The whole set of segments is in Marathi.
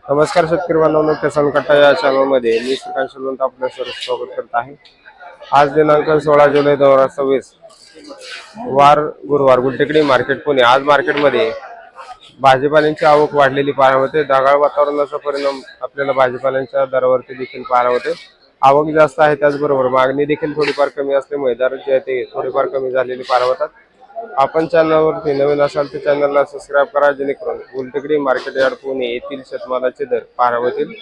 नमस्कार शेतकरी बांधवांनो, किसान कट्टा या चॅनलमध्ये मी श्रीकांत शेलवंत आपलं सर्व स्वागत करत आहे। आज दिनांक 16 जुलै 2026 वार गुरुवार, गुलटेकडी मार्केट पुणे। आज मार्केटमध्ये भाजीपाल्यांची आवक वाढलेली पाहायला मिळते। ढगाळ वातावरणाचा परिणाम आपल्याला भाजीपाल्यांच्या दरावरती देखील पाहायला मिळते। आवक जास्त आहे, त्याचबरोबर मागणी देखील थोडीफार कमी असल्यामुळे दर जे आहे ते थोडीफार कमी झालेली पाहायला मिळतात। आपण चॅनलवरती नवीन असाल तर चॅनलला सबस्क्राइब करा, जेणेकरून गुलटेकडी मार्केट यार्ड पुणे येथील शेतमालाचे दर पाहायला मिळतील।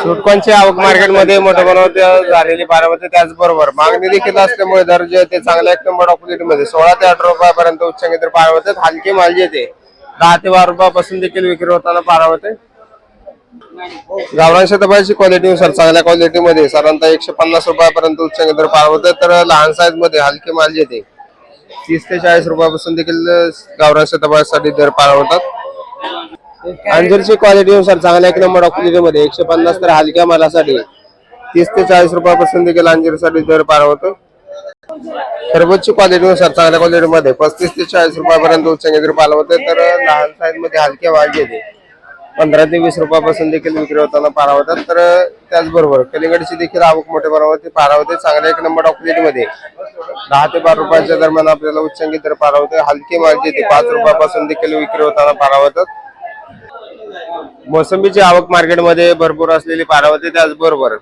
स्वीटकॉर्नची आवक मार्केटमध्ये मोठ्या प्रमाणावर झालेली पाहायला मिळते। त्याचबरोबर मागणी देखील असल्यामुळे दर जे ते चांगल्या एक नंबर क्वालिटीमध्ये 16 ते 18 रुपयापर्यंत उच्चांकी दर पाहायला मिळतात। हलके माल जे ते 10 ते 12 रुपयापासून देखील विक्री होताना पाहायला मिळते। गावरान शतपाची क्वालिटीनुसार चांगल्या क्वालिटीमध्ये साधारणतः 150 रुपयापर्यंत उच्चांकी दर पाहायला मिळते। तर लहान साईज मध्ये हलके माल जे ते 30 ते 40 रुपयापासून देखील गावरान शतपासाठी दर पाहायला मिळतात। अंजीरची क्वालिटीनुसार चांगल्या एक नंबर क्वालिटीमध्ये 150 तर हलक्या मालासाठी 30 ते 40 रुपयापासून देखील अंजीरसाठी दर पाहायला मिळतो। खरबूजची क्वालिटीनुसार चांगल्या क्वालिटीमध्ये 35 ते 40 रुपयापर्यंत उच्चांकी दर पाहायला मिळते। तर लहान साईज मध्ये हलक्या माल जे ते 15 ते 20 रुपयापासून देखील विक्री होताना पाहायला मिळतात। तर त्याचबरोबर कलिंगडची देखील आवक मोठ्या प्रमाणात पाहायला मिळते। चांगल्या एक नंबर क्वालिटीमध्ये 10 ते 12 रुपयाच्या दरम्यान आपल्याला उच्चांकी दर पाहायला मिळते। हलकी माल जे ते 5 रुपयापासून देखील विक्री होताना पाहायला मिळतात। मोसंबीची आवक मार्केटमध्ये भरपूर असलेली पाहायला मिळते। त्याचबरोबर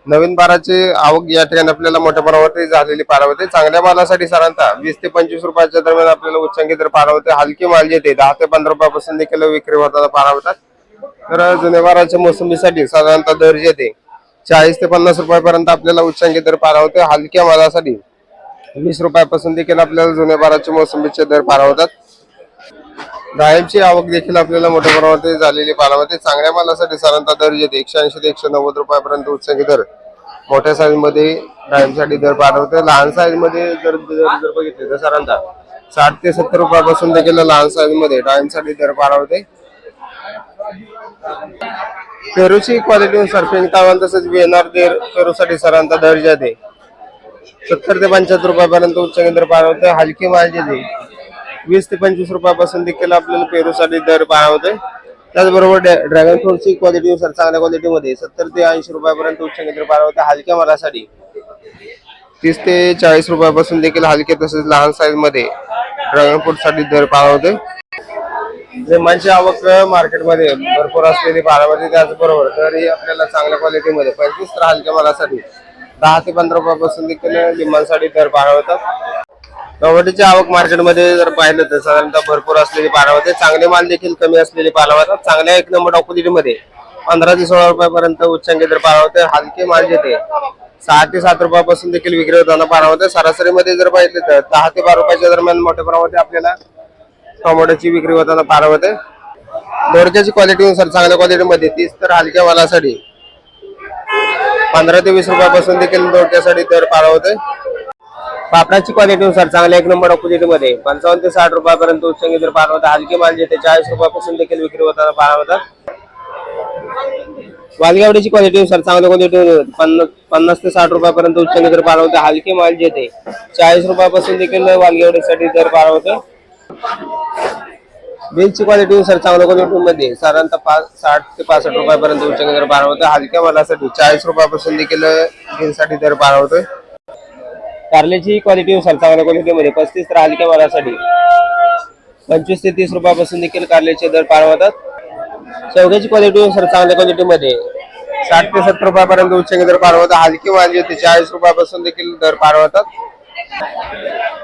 नवीन बाराची आवक या ठिकाणी आपल्याला मोठ्या प्रमाणात झालेली पाहायला मिळते। चांगल्या मालासाठी साधारणतः 20 ते 25 रुपयाच्या दरम्यान आपल्याला उच्चांकी दर पाहायला मिळते। हलकी माल जे ते 10 ते 15 रुपयापासून देखील विक्री होताना पाहायला मिळतात। तर जुन्या बाराच्या मोसंबीसाठी साधारणतः दर जे ते 40 ते 50 रुपयापर्यंत आपल्याला उच्चांकी दर पाहायला मिळते। हलक्या मालासाठी 20 रुपयापासून देखील आपल्याला जुन्या बाराचे मोसंबीचे दर पाहायला मिळतात। डाळिंबची आवक देखील आपल्याला मोठ्या प्रमाणात झालेली पाहायला मिळते। चांगल्या मालासाठी साधारणतः दर जे 180 ते 190 रुपयापर्यंत उच्चांकी दर मोठ्या साईज मध्ये डाळिंबसाठी दर पाहायला मिळते। लहान साईज मध्ये जर बघितले तर साधारणतः 60 ते 70 रुपयापासून देखील लहान साईज मध्ये डाळिंबसाठी दर पाहायला मिळते। पेरूची क्वालिटीनुसार पिंक तसेच वेनार पेरूसाठी साधारणतः दर जे आहे 70 ते 75 रुपयापर्यंत उच्चांकी दर पाहायला मिळते। हलकी माल जे 20 ते 25 रुपयापासून देखील आपल्याला पेरूसाठी दर पाहायला मिळते। त्याचबरोबर ड्रॅगन फ्रूटची क्वालिटीनुसार चांगल्या क्वालिटीमध्ये 70 ते 80 रुपयापर्यंत उच्चांकी दर पाहायला मिळते। हलक्या मालासाठी 30 ते 40 रुपयापासून देखील हलके तसेच लहान साईज मध्ये ड्रॅगन फ्रूट साठी दर पाहायला मिळते। लिंबाची आवक मार्केटमध्ये भरपूर असलेली पाहायला मिळते। त्याचबरोबर तरी आपल्याला चांगल्या क्वालिटीमध्ये 25 तर हलक्या मालासाठी 10 ते 15 रुपयापासून देखील लिंबांसाठी दर पाहायला मिळतात। टोमॅटोची आवक मार्केटमध्ये जर पाहिलं तर साधारणतः भरपूर असलेली पाहायला मिळते। चांगले माल देखील कमी असलेली पाहायला मिळतात। चांगल्या एक नंबर क्वालिटीमध्ये 15 ते 16 रुपयापर्यंत उच्चांकी दर पाहायला मिळते। हलके माल जे ते 6 ते 7 रुपयापासून देखील विक्री होताना पाहायला मिळते। सरासरीमध्ये जर पाहिलं तर 10 ते 12 रुपयाच्या दरम्यान मोठ्या प्रमाणात आपल्याला टोमॅटोची विक्री होताना पाहायला मिळते। दोडक्याची क्वालिटीनुसार चांगल्या क्वालिटीमध्ये 30 तर हलक्या मालासाठी 15 ते 20 रुपयापासून देखील दोडक्यासाठी दर पाहायला मिळते। पापडाची क्वालिटीनुसार चांगल्या एक नंबर क्वालिटीमध्ये 55 ते 60 रुपयापर्यंत उच्चांकी दर पाहायला मिळतात। हलके माल जे ते 40 रुपयापासून देखील विक्री होताना पाहायला मिळतात। वालगेवड्याची क्वालिटीनुसार चांगल्या क्वालिटीमध्ये 50 ते 60 रुपयापर्यंत उच्चांकी दर पाहायला मिळतात। हलके माल जे ते 40 रुपयापासून देखील वालगेवड्यासाठी दर पाहायला मिळतात। बीन्सची क्वालिटीनुसार चांगल्या क्वालिटीमध्ये साधारणतः 60 ते 65 रुपयापर्यंत उच्चांकी दर पाहायला मिळतात। हलक्या मालासाठी 40 रुपयापासून देखील बीन्ससाठी दर पाहायला मिळतोय। कारल्याची क्वालिटीनुसार चांगल्या क्वालिटीमध्ये 35 तर हलक्या मालासाठी 25 ते 30 रुपयापासून देखील कारल्याचे दर पाहायला मिळतात। शेवग्याची क्वालिटीनुसार चांगल्या क्वालिटीमध्ये 60 ते 70 रुपयापर्यंत उच्चांकी दर पाहायला मिळतात। हलकी माल जे ते 40 रुपयापासून देखील दर पाहायला मिळतात।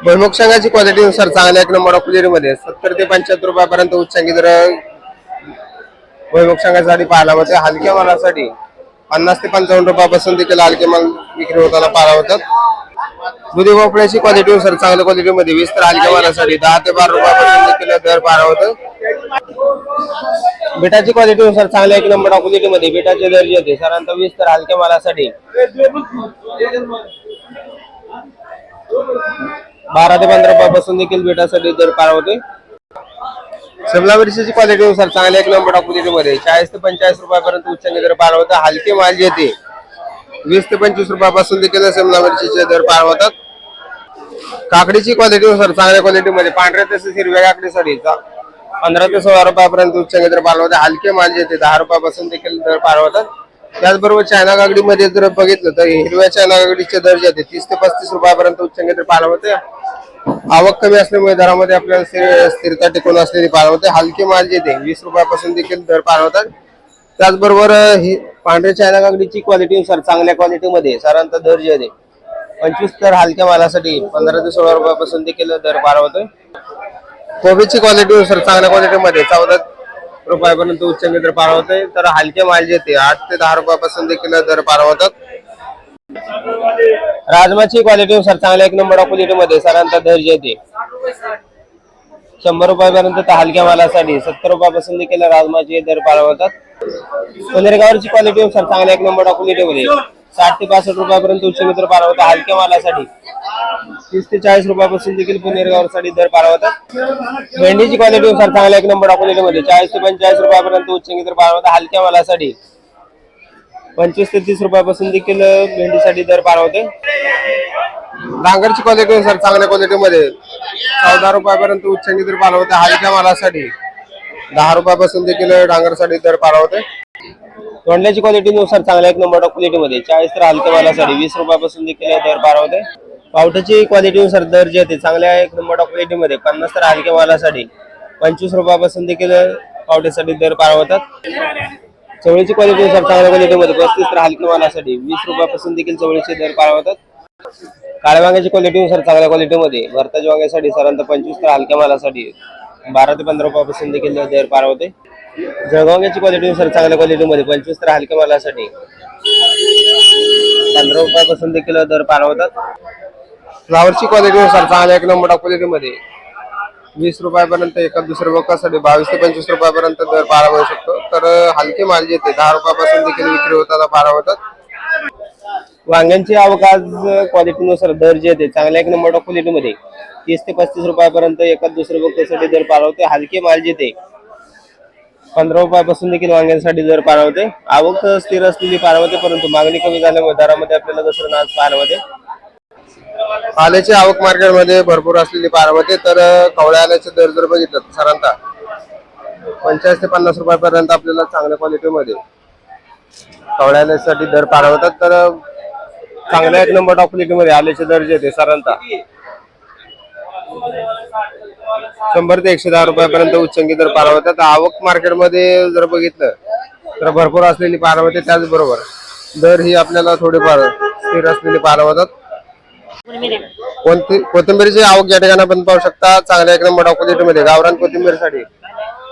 भुईमुग शेंगाची क्वालिटीनुसार चांगल्या एक नंबर क्वालिटीमध्ये 70 ते 75 रुपयापर्यंत उच्चांकी दर भुईमुग शेंगासाठी पाहायला मिळते। हलक्या मालासाठी 50 ते 55 रुपयापासून देखील हलके माल विक्री होताना पाहायला मिळतात। दुधी भोपळ्याची क्वालिटीनुसार चांगल्या क्वालिटीमध्ये 20 तर हलक्या मालासाठी 10 ते 12 रुपयापासून देखील दर पाहायला मिळतात। बीटाची क्वालिटीनुसार चांगल्या एक नंबर क्वालिटीमध्ये बीटाचे दर जे होते साधारणतः 20 तर हलक्या मालासाठी 12 ते 15 रुपयापासून देखील बीटासाठी दर पाहायला मिळते। शिमला मिरचीची क्वालिटीनुसार चांगल्या एक नंबर क्वालिटीमध्ये 40 ते 45 रुपयापर्यंत उच्चांकी दर पाहायला मिळतात। हलके माल जे ते 20 ते 25 रुपयापासून देखील शिमला मिरचीचे दर पाहायला मिळतात। काकडीची क्वालिटीनुसार चांगल्या क्वालिटीमध्ये पांढऱ्या तसेच हिरव्या काकडीसाठी 15 ते 16 रुपयापर्यंत उच्च दर पाहायला होते. हलके माल जे ते 10 रुपयापासून देखील दर पाहायला होतात. त्याचबरोबर चायना काकडीमध्ये जर बघितलं तर हिरव्या चायना काकडीचे दर जे आहेत 30 ते 35 रुपयापर्यंत उच्च दर पाहायला होते. आवक कमी असल्यामुळे दरामध्ये आपल्याला स्थिरता टिकून असलेली पाहायला होते. हलके माल जे ते 20 रुपयापासून देखील दर पाहायला होतात. त्याचबरोबर ही पांढऱ्या चायना काकडीची क्वालिटीनुसार चांगल्या क्वालिटीमध्ये साधारणतः दर जे आहे 25 तर हलक्या मालासाठी 15 ते 16 रुपयापासून देखील दर पाहायला होतोय. कोबीची क्वालिटीनुसार चांगल्या क्वालिटीमध्ये 14 रुपयापर्यंत उच्च दर पाहायला होतोय. तर हलके माल जे ते 8 ते 10 रुपयापासून देखील दर पाहायला होतात. राजमाची क्वालिटीनुसार चांगल्या 1 नंबर क्वालिटीमध्ये साधारणतः दर जे ते 100 रुपयापर्यंत तर हलक्या मालासाठी 70 रुपयापासून देखील राजमाचे दर पाहायला होतात. पुणेरगावची क्वालिटीनुसार चांगल्या 1 नंबर क्वालिटीमध्ये 60 ते 65 रुपयापर्यंत उच्च दर पाहायला होता. हलक्या मालासाठी 30 ते 40 रुपयापासून देखील पुणेरगावसाठी दर पाहायला होतात. भेंडीची क्वालिटीनुसार चांगल्या 1 नंबर क्वालिटीमध्ये 40 ते 45 रुपयापर्यंत उच्च दर पाहायला होता. हलक्या मालासाठी 25 ते 30 रुपयापासून देखील भेंडीसाठी दर पाहायला होते. डांगरची क्वालिटीनुसार चांगल्या क्वालिटीमध्ये 14 रुपयापर्यंत उच्च दर पाहायला होते. हलक्या मालासाठी 10 रुपयापासून देखील डांगरसाठी दर पाहायला होते. तोंडल्याची क्वालिटीनुसार चांगल्या 1 नंबर क्वालिटीमध्ये 40 तर हलक्या मालासाठी 20 रुपयापासून देखील दर पाहायला होते. पावट्याची क्वालिटीनुसार दर जे ते चांगल्या 1 नंबर क्वालिटीमध्ये 50 तर हलक्या मालासाठी 25 रुपयापासून देखील पावट्यासाठी दर पाहायला होतात. चवळीची क्वालिटीनुसार चांगल्या क्वालिटीमध्ये 35 तर हलक्या मालासाठी 20 रुपयापासून देखील चवळीचे दर पाहायला होतात. काळ्या वांग्याची क्वालिटीनुसार चांगल्या क्वालिटीमध्ये भरताच्या वांग्यासाठी साधारणतः 25 तर हलक्या मालासाठी 12 ते 15 रुपयापासून देखील दर पाहायला होते. जळगावची क्वालिटीनुसार चांगल्या क्वालिटीमध्ये 25 तर हलक्या मालासाठी 15 रुपयापासून देखील दर पाहायला होतात. फ्लावरची क्वालिटीनुसार चांगल्या 1 नंबर क्वालिटीमध्ये 20 रुपयापर्यंत एका दुसऱ्या बकासाठी 22 ते 25 रुपयापर्यंत दर पाहायला मिळू शकतो. तर हलके माल जे ते 10 रुपयापासून देखील विक्री होताना पाहायला होतात. वांग्यांची आवक आज क्वालिटीनुसार दर जे ते चांगल्या 1 नंबर क्वालिटीमध्ये 30 ते 35 रुपयापर्यंत एका दुसऱ्या बकासाठी दर पाहायला होते. हलके माल जे ते 15 रुपयापासून देखील वांग्यांसाठी दर पाहायला होते. आवक स्थिर असलेली पाहायला होते, परंतु मागणी कमी झाल्यामुळे दरामध्ये आपल्याला घसरण आज पाहायला होते. आल्याची आवक मार्केटमध्ये भरपूर असलेली पाहायला होते. तर कवळ्या आल्याचे दर जर बघितलं तर साधारणतः 50 ते 50 रुपयापर्यंत आपल्याला चांगल्या क्वालिटीमध्ये कवळ्या आल्यासाठी दर पाहायला होतात. तर चांगल्या 1 नंबर क्वालिटीमध्ये आल्याचे दर जे ते साधारणतः 100 ते 110 रुपयापर्यंत उच्चांकी दर पाहायला होतात. आवक मार्केटमध्ये जर बघितलं तर भरपूर असलेली पाहायला होते. त्याचबरोबर दर ही आपल्याला थोडेफार स्थिर असलेली पाहायला होतात. कोथिंबीरची आवक या ठिकाणी आपण पाहू शकता. चांगल्या 1 नंबर क्वालिटीमध्ये गावरान कोथिंबीरसाठी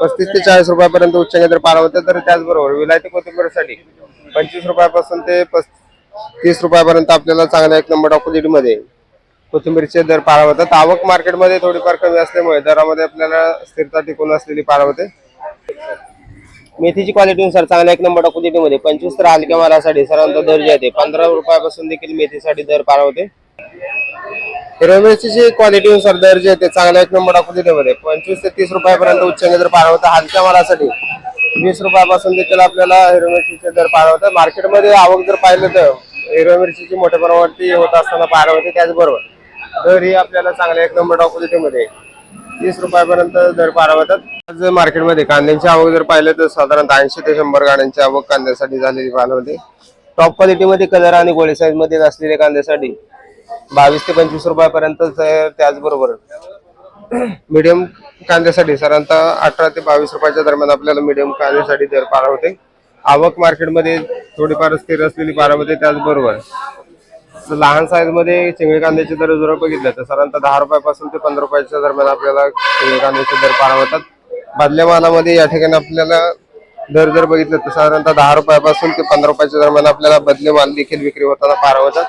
35 ते 40 रुपयापर्यंत उच्चांकी दर पाहायला होते. तर त्याचबरोबर विलायती कोथिंबीरसाठी 25 रुपयापासून ते 30 रुपयापर्यंत आपल्याला चांगल्या 1 नंबर क्वालिटीमध्ये कोथिंबीरचे दर पाहायला होतात. आवक मार्केटमध्ये थोडीफार कमी असल्यामुळे दरामध्ये आपल्याला स्थिरता टिकून असलेली पाहायला होते. मेथीची क्वालिटीनुसार चांगल्या 1 नंबर क्वालिटीमध्ये 25 तर हलक्या मालासाठी साधारणतः दर जे आहे 15 रुपयापासून देखील मेथीसाठी दर पाहायला होते. हिरव्या मिरचीची क्वालिटीनुसार दर जे ते चांगल्या 1 नंबर क्वालिटीमध्ये 25 ते 30 रुपयापर्यंत उच्चांकी दर पाहायला होता. हलक्या मालासाठी 20 रुपयापासून देखील आपल्याला हिरव्या मिरचीचे दर पाहायला होते. मार्केटमध्ये आवक जर पाहिलं तर हिरव्या मिरचीची मोठ्या प्रमाणावरती होत असताना पाहायला होते. त्याचबरोबर दर ही आपल्याला चांगल्या 1 नंबर क्वालिटीमध्ये 30 रुपयापर्यंत दर पाहायला होतात. आज मार्केटमध्ये कांद्यांची आवक जर पाहिलं तर साधारणतः 80 ते 100 गाड्यांची आवक कांद्यासाठी झालेली पाहायला होते. टॉप क्वालिटीमध्ये कलर आणि गोळे साईज मध्ये असलेल्या कांद्यासाठी 22 ते 25 रुपयापर्यंत. त्याचबरोबर मीडियम कांद्यासाठी साधारणतः 18 ते 22 रुपयाच्या दरम्यान आपल्याला मीडियम कांद्यासाठी दर पाहायला होते. आवक मार्केटमध्ये थोडीफार स्थिर असलेली पाहायला होते. त्याचबरोबर लहान साईज मध्ये चिंगळी कांद्याचे दर जर बघितलं तर साधारणतः 10 रुपयापासून ते 15 रुपयाच्या दरम्यान आपल्याला चिंगळी कांद्याचे दर पाहायला होतात. बदल्या मालामध्ये या ठिकाणी आपल्याला दर जर बघितलं तर साधारणतः 10 रुपयापासून ते 15 रुपयाच्या दरम्यान आपल्याला बदले माल देखील विक्री होताना पाहायला होतात.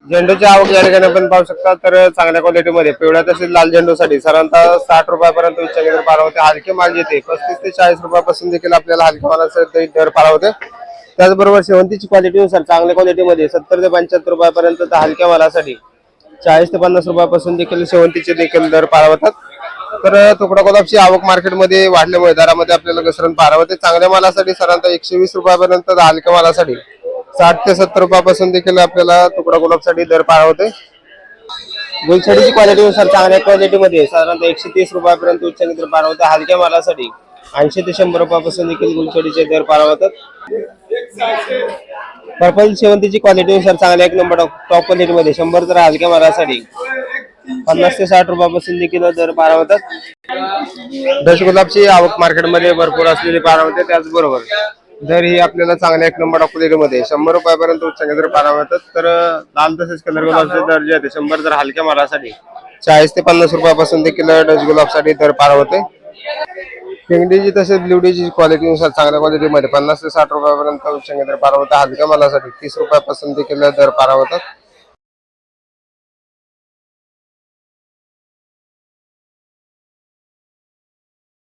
झेंडूची आवक या ठिकाणी आपण पाहू शकता. तर चांगल्या क्वालिटीमध्ये पिवळ्या तसेच लाल झेंडूसाठी साधारणतः 60 रुपयापर्यंत उच्चांकी दर पाहायला होते. हलके माल येते 35 ते 40 रुपयापासून देखील आपल्याला हलक्या मालासाठी दर पाहायला होते. त्याचबरोबर शेवंतीची क्वालिटीनुसार चांगल्या क्वालिटीमध्ये 70 ते 75 रुपयापर्यंत तर हलक्या मालासाठी 40 ते 50 रुपयापासून देखील शेवंतीचे देखील दर पाहायला होतात. तर तुकडा गुलाबची आवक मार्केटमध्ये वाढल्यामुळे दरामध्ये आपल्याला घसरण पाहायला होते. चांगल्या मालासाठी साधारणतः 120 रुपयापर्यंत, हलक्या मालासाठी 60 ते 70 रुपयापासून देखील आपल्याला तुकडा गुलाबसाठी दर पाहायला होते. गुलछडीची क्वालिटीनुसार चांगल्या क्वालिटीमध्ये साधारणतः 130 रुपयापर्यंत उच्च पार होते. हलक्या मालासाठी 80 ते 100 रुपयापासून देखील गुलछडीचे दर पार होतात. पर्पल शेवंतीची क्वालिटीनुसार चांगल्या एक नंबर टॉप क्वालिटीमध्ये 100 तर हलक्या मालासाठी 50 ते 60 रुपयापासून देखील दर पार होतात. दश गुलाबची आवक मार्केटमध्ये भरपूर असलेली पार होते. त्याचबरोबर दर ही आपल्याला चांगल्या एक नंबर क्वालिटीमध्ये 100 रुपयापर्यंत उच्च दर पार होतात. तर लाल तसेच कलर गुलाबचे दर जे आहेत 100 तर हलक्या मालासाठी 40 ते 50 रुपयापासून देखील डच गुलाबसाठी दर पार होते. पिंगडीची तसेच ब्ल्यूडीची क्वालिटीनुसार चांगल्या क्वालिटीमध्ये 50 ते 60 रुपयापर्यंत उच्च दर पार होतात. हलक्या मालासाठी 30 रुपयापासून देखील दर पार होतात.